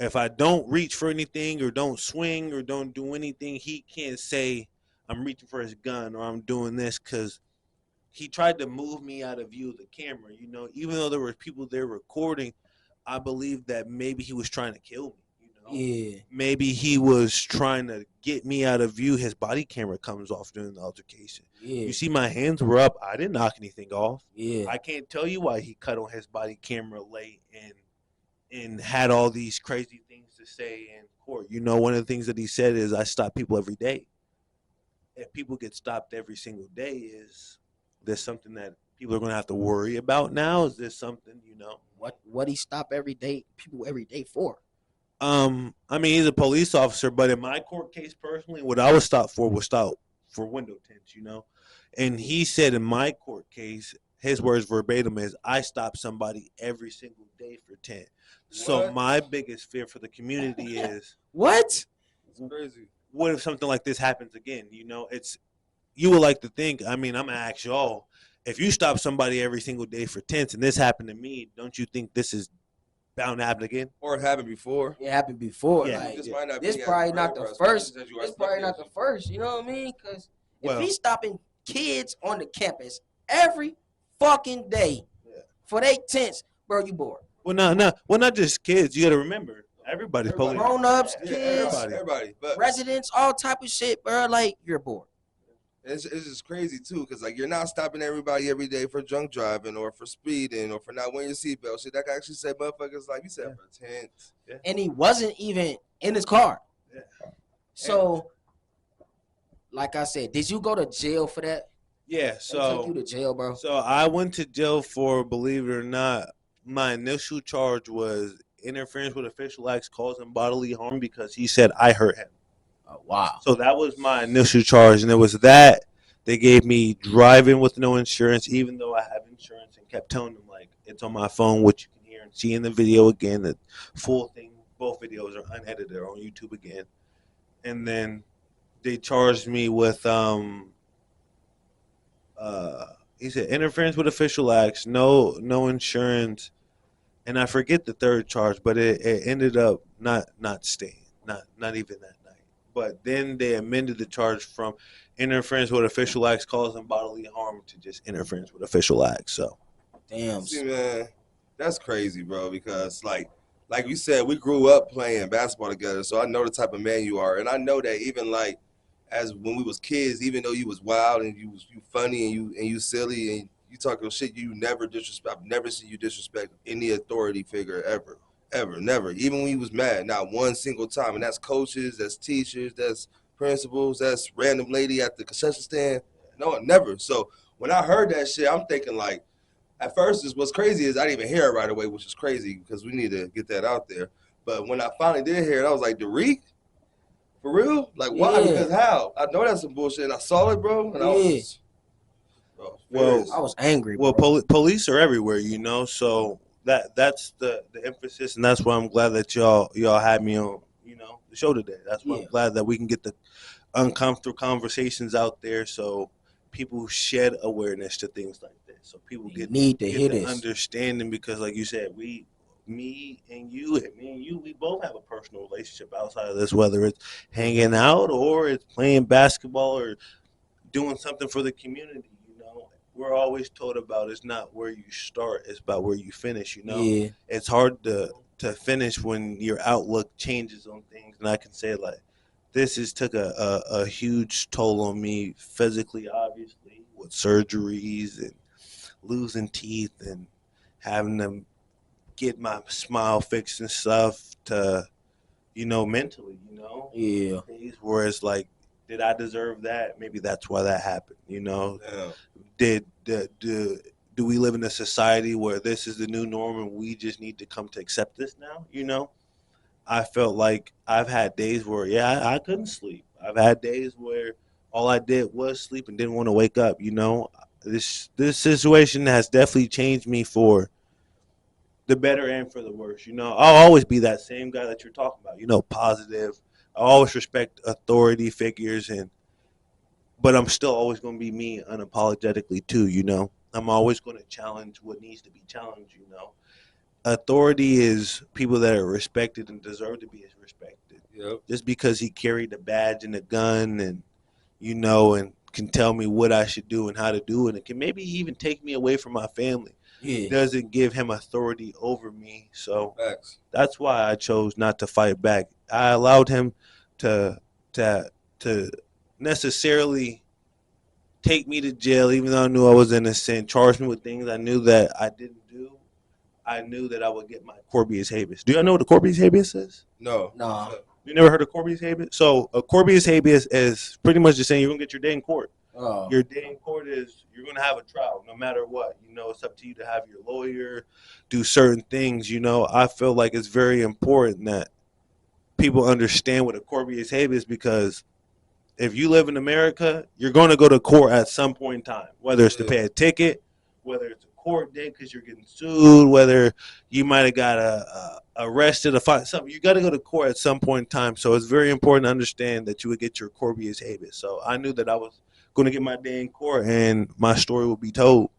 if I don't reach for anything or don't swing or don't do anything, he can't say I'm reaching for his gun or I'm doing this because he tried to move me out of view of the camera. You know, even though there were people there recording, I believe that maybe he was trying to kill me. You know, Yeah. maybe he was trying to get me out of view. His body camera comes off during the altercation. Yeah. You see, my hands were up. I didn't knock anything off. Yeah. I can't tell you why he cut on his body camera late and had all these crazy things to say in court. You know, one of the things that he said is, "I stop people every day." If people get stopped every single day, is this something that people are going to have to worry about now? Is this something, you know? What he stop every day people every day for? I mean, he's a police officer, but in my court case personally, what I was stopped for was stopped for window tints, you know. And he said in my court case, his words verbatim is, "I stop somebody every single day for tint." So What? my biggest fear for the community is, What? It's crazy. what if something like this happens again? You know, it's you would like to think. I mean, I'm gonna ask y'all, if you stop somebody every single day for tents and this happened to me, don't you think this is bound to happen again? Or it happened before. It happened before. Yeah. Like, This might not this be as probably not real, the bro, first. especially since you are This probably stuck not in the first. You know what I mean? Because if Well, he's stopping kids on the campus every fucking day yeah. for they tents, bro, you bored. Not just kids. You got to remember, everybody's Everybody. police. Grown-ups, Yeah, kids, everybody. But residents, all type of shit, bro. Like, you're bored. it's just crazy too, because like you're not stopping everybody every day for drunk driving or for speeding or for not wearing your seatbelt. Shit, that can actually say motherfuckers like you said Yeah. for tents. Yeah. And he wasn't even in his car. Yeah. So, like I said, did you go to jail for that? Yeah. They took you So to jail, bro. so I went to jail for, believe it or not, my initial charge was interference with official acts causing bodily harm because he said I hurt him. Oh, wow. So that was my initial charge, and it was that they gave me driving with no insurance, even though I have insurance, and kept telling them like it's on my phone, which you can hear and see in the video again. The full thing, both videos are unedited, they're on YouTube again. And then they charged me with uh he said interference with official acts, no insurance, and I forget the third charge, but it ended up not staying, not even that night. But then they amended the charge from interference with official acts causing bodily harm to just interference with official acts. So Damn. See, man, that's crazy, bro. Because like you said, we grew up playing basketball together, so I know the type of man you are, and I know that even like as when we was kids, even though you was wild and you funny and you silly and you talk your shit, you never disrespect. I've never seen you disrespect any authority figure ever, never. Even when you was mad, not one single time. And that's coaches, that's teachers, that's principals, that's random lady at the concession stand. No, never. So when I heard that shit, I'm thinking like, at first, what's crazy is I didn't even hear it right away, which is crazy because we need to get that out there. But when I finally did hear it, I was like, Dariq? For real? Like, why? Yeah. Because how? I know that's some bullshit. And I saw it, bro, and I was Yeah. just, bro, Well, furious. I was angry, well, bro. police are everywhere, you know. So that's the emphasis, and that's why I'm glad that y'all had me on, you know, the show today. That's why Yeah. I'm glad that we can get the uncomfortable conversations out there, so people shed awareness to things like this, so people You get need to hear the this. understanding. Because like you said, me and you, we both have a personal relationship outside of this, whether it's hanging out or it's playing basketball or doing something for the community. You know, we're always told about it's not where you start, it's about where you finish. You know, Yeah. it's hard to finish when your outlook changes on things, and I can say like this has took a huge toll on me physically, obviously, with surgeries and losing teeth and having to get my smile fixed and stuff, to, you know, mentally, you know, Yeah. days where it's like, did I deserve that? Maybe that's why that happened, you know. Damn. Do we live in a society where this is the new norm and we just need to come to accept this now, you know? I felt like I've had days where, yeah, I couldn't sleep. I've had days where all I did was sleep and didn't want to wake up. You know, this situation has definitely changed me for the better and for the worse. You know, I'll always be that same guy that you're talking about. You know, positive. I always respect authority figures, but I'm still always going to be me unapologetically too. You know, I'm always going to challenge what needs to be challenged. You know, authority is people that are respected and deserve to be respected. Yep. Just because he carried a badge and a gun and and can tell me what I should do and how to do it and can maybe even take me away from my family Yeah. doesn't give him authority over me. So Facts. that's why I chose not to fight back. I allowed him to to to necessarily take me to jail, even though I knew I was innocent, charge me with things I knew that I didn't do. I knew that I would get my corbeus habeas. Do y'all know what the corbeus habeas is? No. What's Nah. up? You never heard of corbeus habeas? So a corbeus habeas is pretty much just saying you're gonna get your day in court. Oh. Your day in court is you're gonna have a trial, no matter what. It's up to you to have your lawyer do certain things. I feel like it's very important that people understand what a corbeus habeas because if you live in America, you're going to go to court at some point in time, whether it's to Yeah. pay a ticket, whether it's a court date because you're getting sued, whether you might have got arrested or fine, something. You got to go to court at some point in time. So it's very important to understand that you would get your corbeus habeas. So I knew that I was going to get my day in court and my story would be told.